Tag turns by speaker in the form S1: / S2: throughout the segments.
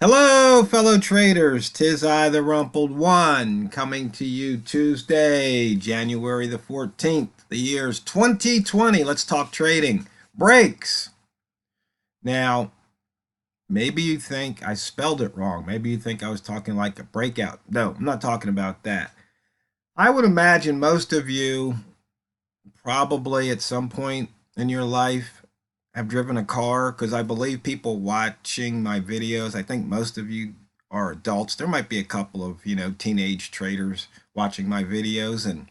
S1: Hello, fellow traders. 'Tis I, the Rumpled One, coming to you Tuesday, January the 14th. The year's 2020. Let's talk trading. Brakes. Now, maybe you think I spelled it wrong. Maybe you think I was talking like a breakout. No, I'm not talking about that. I would imagine most of you probably at some point in your life have driven a car, because I believe people watching my videos, I think most of you are adults. There might be a couple of, teenage traders watching my videos. And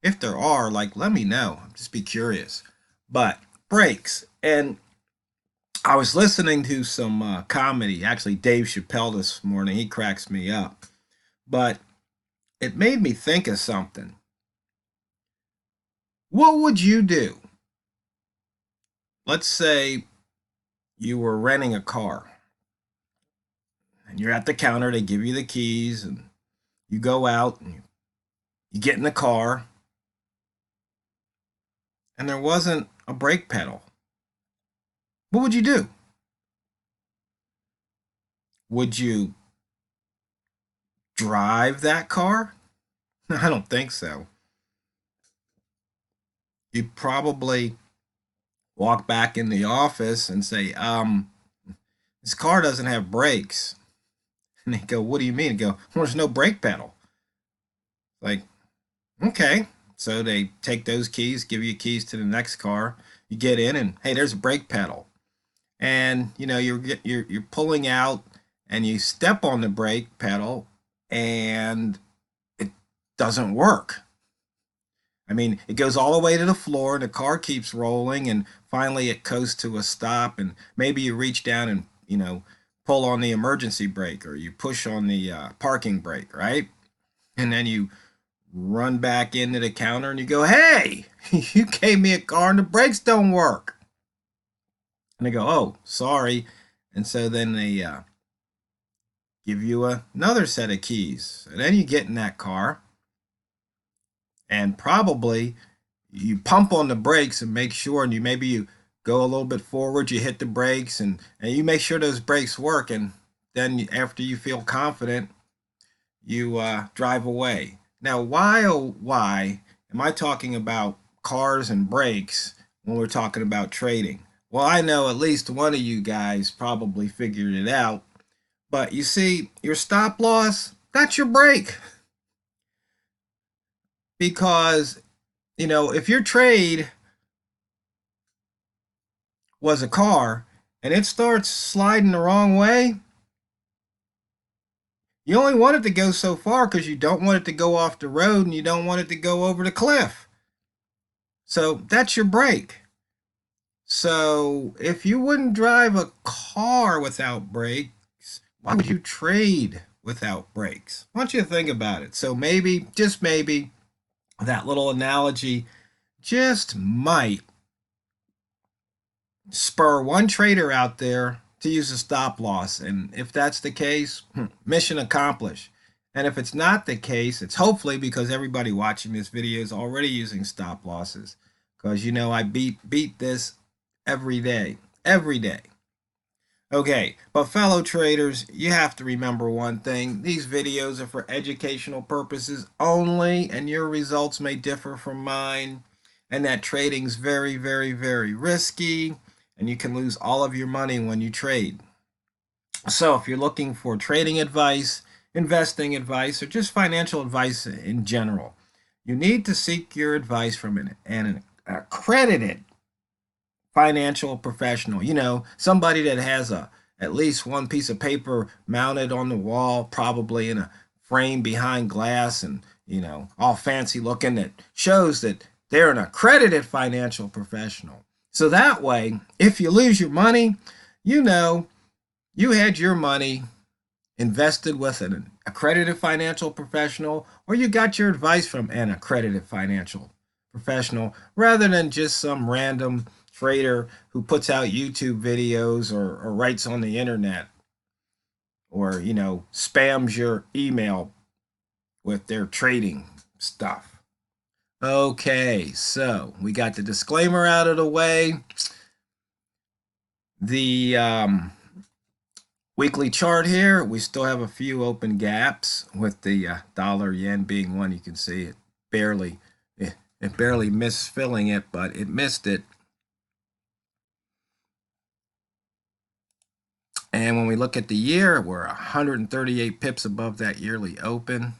S1: if there are, like, let me know. Just be curious. But brakes. And I was listening to some comedy, actually, Dave Chappelle this morning. He cracks me up. But it made me think of something. What would you do? Let's say you were renting a car and you're at the counter. They give you the keys and you go out and you get in the car and there wasn't a brake pedal. What would you do? Would you drive that car? I don't think so. You'd probably walk back in the office and say, this car doesn't have brakes. And they go, what do you mean? And go, well, there's no brake pedal. Like, okay. So they take those keys, give you keys to the next car. You get in and, hey, there's a brake pedal. And you're pulling out and you step on the brake pedal and it doesn't work. I mean, it goes all the way to the floor and the car keeps rolling and finally it goes to a stop, and maybe you reach down and, pull on the emergency brake, or you push on the parking brake, right? And then you run back into the counter and you go, hey, you gave me a car and the brakes don't work. And they go, oh, sorry. And so then they give you another set of keys. And then you get in that car and probably you pump on the brakes and make sure, and maybe you go a little bit forward, you hit the brakes, and you make sure those brakes work. And then after you feel confident, you drive away. Now, why, oh, why am I talking about cars and brakes when we're talking about trading? Well, I know at least one of you guys probably figured it out. But you see, your stop loss, that's your brake. Because, if your trade was a car and it starts sliding the wrong way, you only want it to go so far because you don't want it to go off the road and you don't want it to go over the cliff. So that's your brake. So if you wouldn't drive a car without brakes, why would you trade without brakes? I want you to think about it. So maybe, just maybe, that little analogy just might spur one trader out there to use a stop loss. And if that's the case, mission accomplished. And if it's not the case, it's hopefully because everybody watching this video is already using stop losses. Because I beat this every day. Every day. Okay, but fellow traders, you have to remember one thing. These videos are for educational purposes only, and your results may differ from mine. And that trading's very, very, very risky, and you can lose all of your money when you trade. So if you're looking for trading advice, investing advice, or just financial advice in general, you need to seek your advice from an accredited financial professional. Somebody that has at least one piece of paper mounted on the wall, probably in a frame behind glass, and all fancy looking, that shows that they're an accredited financial professional. So that way, if you lose your money, you had your money invested with an accredited financial professional, or you got your advice from an accredited financial professional, rather than just some random trader who puts out YouTube videos, or writes on the internet, or spams your email with their trading stuff. Okay, so we got the disclaimer out of the way. The Weekly chart here, we still have a few open gaps with the dollar yen being one. You can see it barely missed filling it, but it missed it. And when we look at the year, we're 138 pips above that yearly open.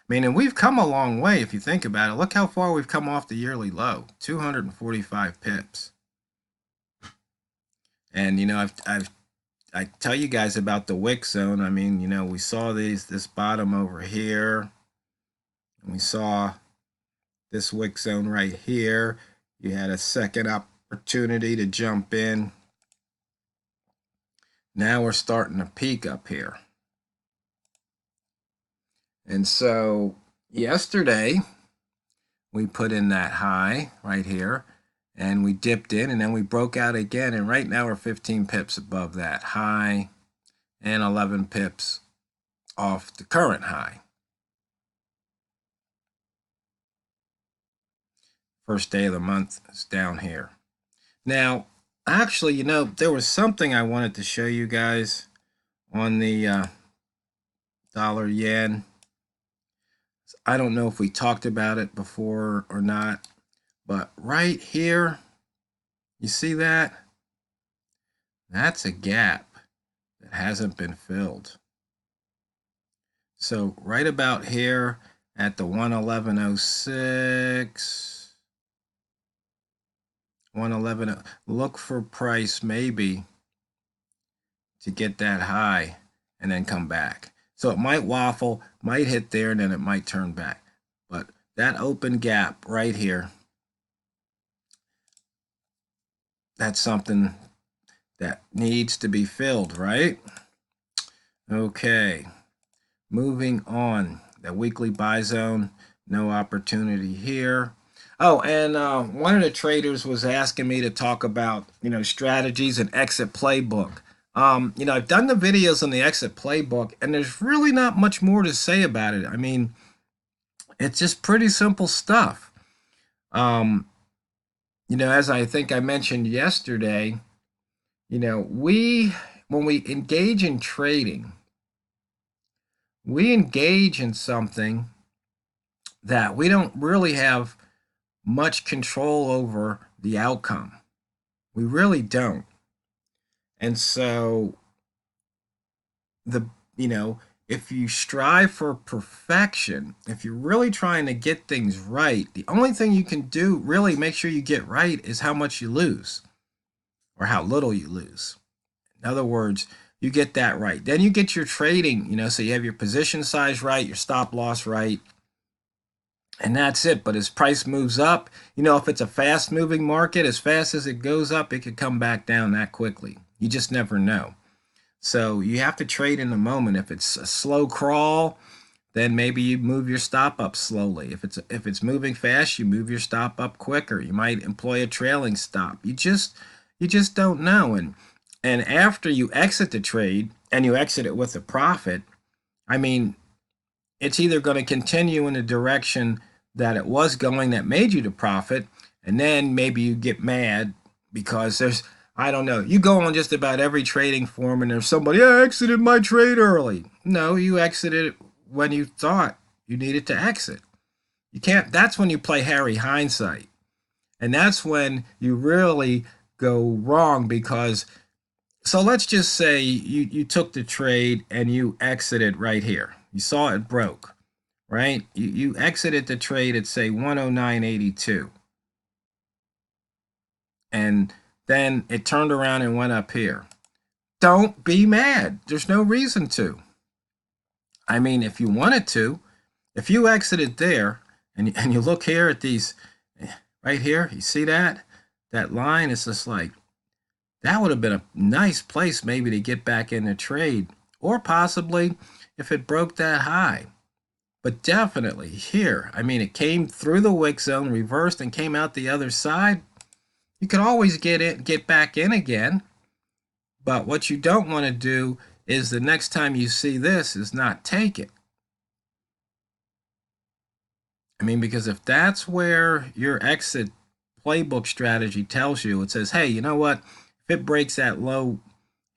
S1: Meaning we've come a long way if you think about it. Look how far we've come off the yearly low, 245 pips. And you know, I tell you guys about the wick zone. I mean, you know, we saw this bottom over here, and we saw this wick zone right here. You had a second opportunity to jump in. Now we're starting to peak up here. And so yesterday we put in that high right here, and we dipped in, and then we broke out again, and right now we're 15 pips above that high and 11 pips off the current high. First day of the month is down here. Now, actually, you know, there was something I wanted to show you guys on the dollar yen. I don't know if we talked about it before or not, but right here, you see that? That's a gap that hasn't been filled. So right about here at the 111.06, 111, look for price maybe to get that high and then come back. So it might waffle, might hit there, and then it might turn back. But that open gap right here, that's something that needs to be filled, right? Okay, moving on. The weekly buy zone, no opportunity here. Oh, and one of the traders was asking me to talk about, you know, strategies and exit playbook. You know, I've done the videos on the exit playbook, and there's really not much more to say about it. I mean, it's just pretty simple stuff. You know, as I think I mentioned yesterday, you know, when we engage in trading, we engage in something that we don't really have much control over the outcome. We really don't. And so you know, if you strive for perfection, if you're really trying to get things right, the only thing you can do really make sure you get right is how much you lose or how little you lose. In other words, you get that right. Then you get your trading, you know, so you have your position size right, your stop loss right, and that's it. But as price moves up, you know, if it's a fast moving market, as fast as it goes up, it could come back down that quickly. You just never know. So you have to trade in the moment. If it's a slow crawl, then maybe you move your stop up slowly. If it's moving fast, you move your stop up quicker. You might employ a trailing stop. You just don't know. And after you exit the trade and you exit it with a profit, I mean, it's either going to continue in the direction that it was going that made you the profit, and then maybe you get mad because there's, I don't know, you go on just about every trading forum and there's somebody, I exited my trade early. No, you exited it when you thought you needed to exit. You can't, that's when you play Harry hindsight. And that's when you really go wrong because, so let's just say you took the trade and you exited right here. You saw it broke, right? You exited the trade at, say, 109.82. And then it turned around and went up here. Don't be mad. There's no reason to. I mean, if you wanted to, if you exited there and you look here at these, right here, you see that? That line is just like, that would have been a nice place maybe to get back in the trade, or possibly if it broke that high. But definitely here, I mean, it came through the wick zone, reversed, and came out the other side. You could always get back in again. But what you don't want to do is the next time you see this is not take it. I mean, because if that's where your exit playbook strategy tells you, it says, hey, you know what? If it breaks that low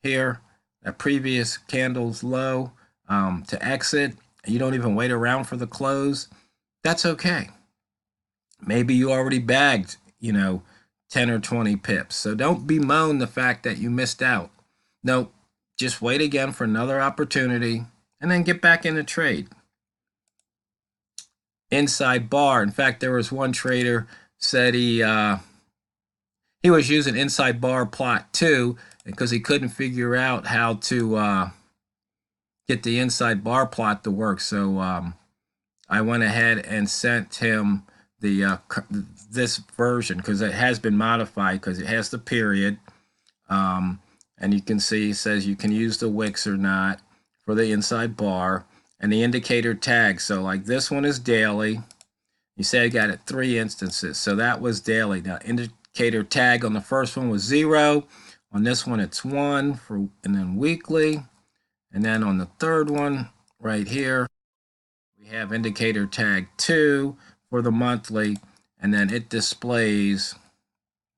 S1: here, that previous candle's low, to exit, and you don't even wait around for the close, that's okay. Maybe you already bagged, 10 or 20 pips. So don't bemoan the fact that you missed out. No, just wait again for another opportunity and then get back in the trade. Inside bar. In fact, there was one trader said he was using inside bar plot 2 because he couldn't figure out how to get the inside bar plot to work. So I went ahead and sent him the this version because it has been modified because it has the period. And you can see it says you can use the wicks or not for the inside bar and the indicator tag. So like this one is daily. You say I got it 3 instances. So that was daily. Now indicator tag on the first one was 0. On this one it's 1 and then weekly. And then on the third one right here, we have indicator tag 2 for the monthly, and then it displays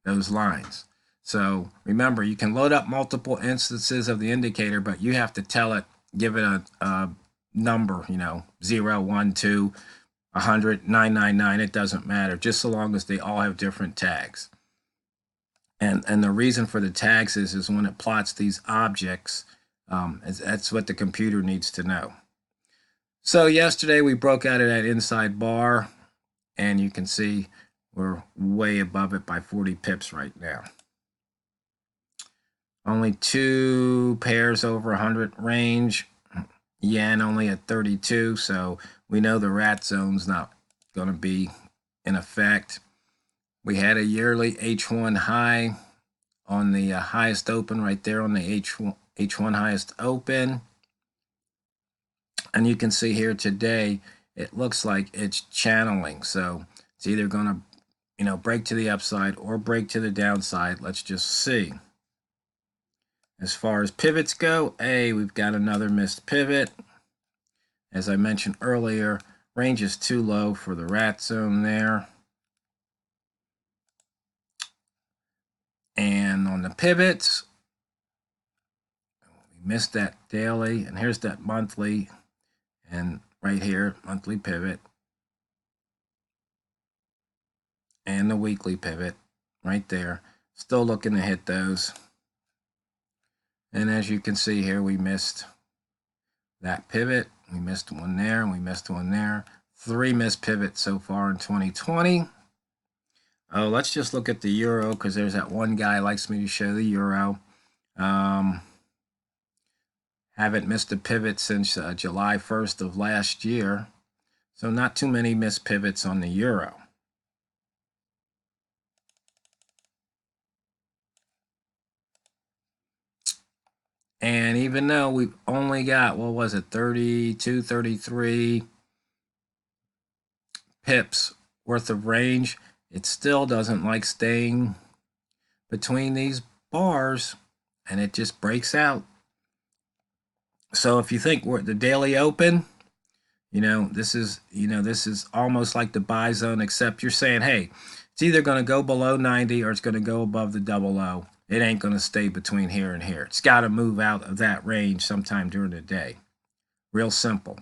S1: those lines. So remember, you can load up multiple instances of the indicator, but you have to tell it, give it a number, 0, 1, 2, 100, 999, it doesn't matter, just so long as they all have different tags. And the reason for the tags is when it plots these objects, that's what the computer needs to know. So yesterday we broke out of that inside bar, and you can see we're way above it by 40 pips right now. Only 2 pairs over 100 range. Yen only at 32, so we know the rat zone's not going to be in effect. We had a yearly H1 high on the highest open right there on the H1 highest open. And you can see here today, it looks like it's channeling. So it's either going to, break to the upside or break to the downside. Let's just see. As far as pivots go, we've got another missed pivot. As I mentioned earlier, range is too low for the rat zone there. And on the pivots, we missed that daily. And here's that monthly. And right here, monthly pivot. And the weekly pivot right there. Still looking to hit those. And as you can see here, we missed that pivot. We missed one there, and we missed one there. 3 missed pivots so far in 2020. Oh, let's just look at the euro because there's that one guy who likes me to show the euro. Haven't missed a pivot since July 1st of last year. So not too many missed pivots on the euro. And even though we've only got, 32, 33 pips worth of range, it still doesn't like staying between these bars, and it just breaks out. So if you think we're at the daily open, this is almost like the buy zone, except you're saying, hey, it's either going to go below 90 or it's going to go above the double O. It ain't going to stay between here and here. It's got to move out of that range sometime during the day. Real simple.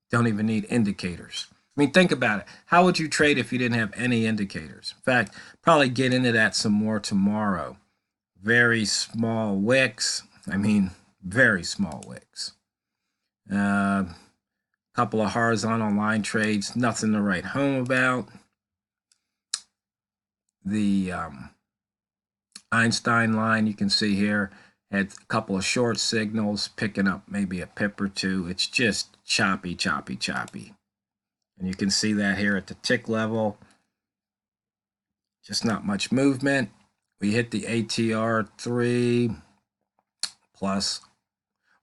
S1: Don't even need indicators. I mean, think about it. How would you trade if you didn't have any indicators? In fact, probably get into that some more tomorrow. Very small wicks. I mean, very small wicks. Couple of horizontal line trades. Nothing to write home about. The Einstein line, you can see here, had a couple of short signals picking up maybe a pip or two. It's just choppy, choppy, choppy. And you can see that here at the tick level. Just not much movement. We hit the ATR 3 plus,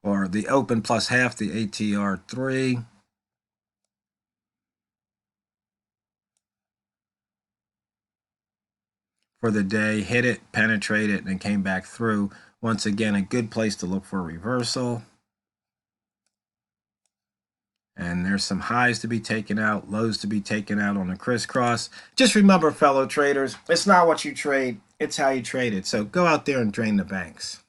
S1: or the open plus half the ATR 3. For the day, hit it, penetrate it, and came back through. Once again, a good place to look for a reversal. And there's some highs to be taken out, lows to be taken out on the crisscross. Just remember, fellow traders, it's not what you trade, It's how you trade it. So go out there and drain the banks.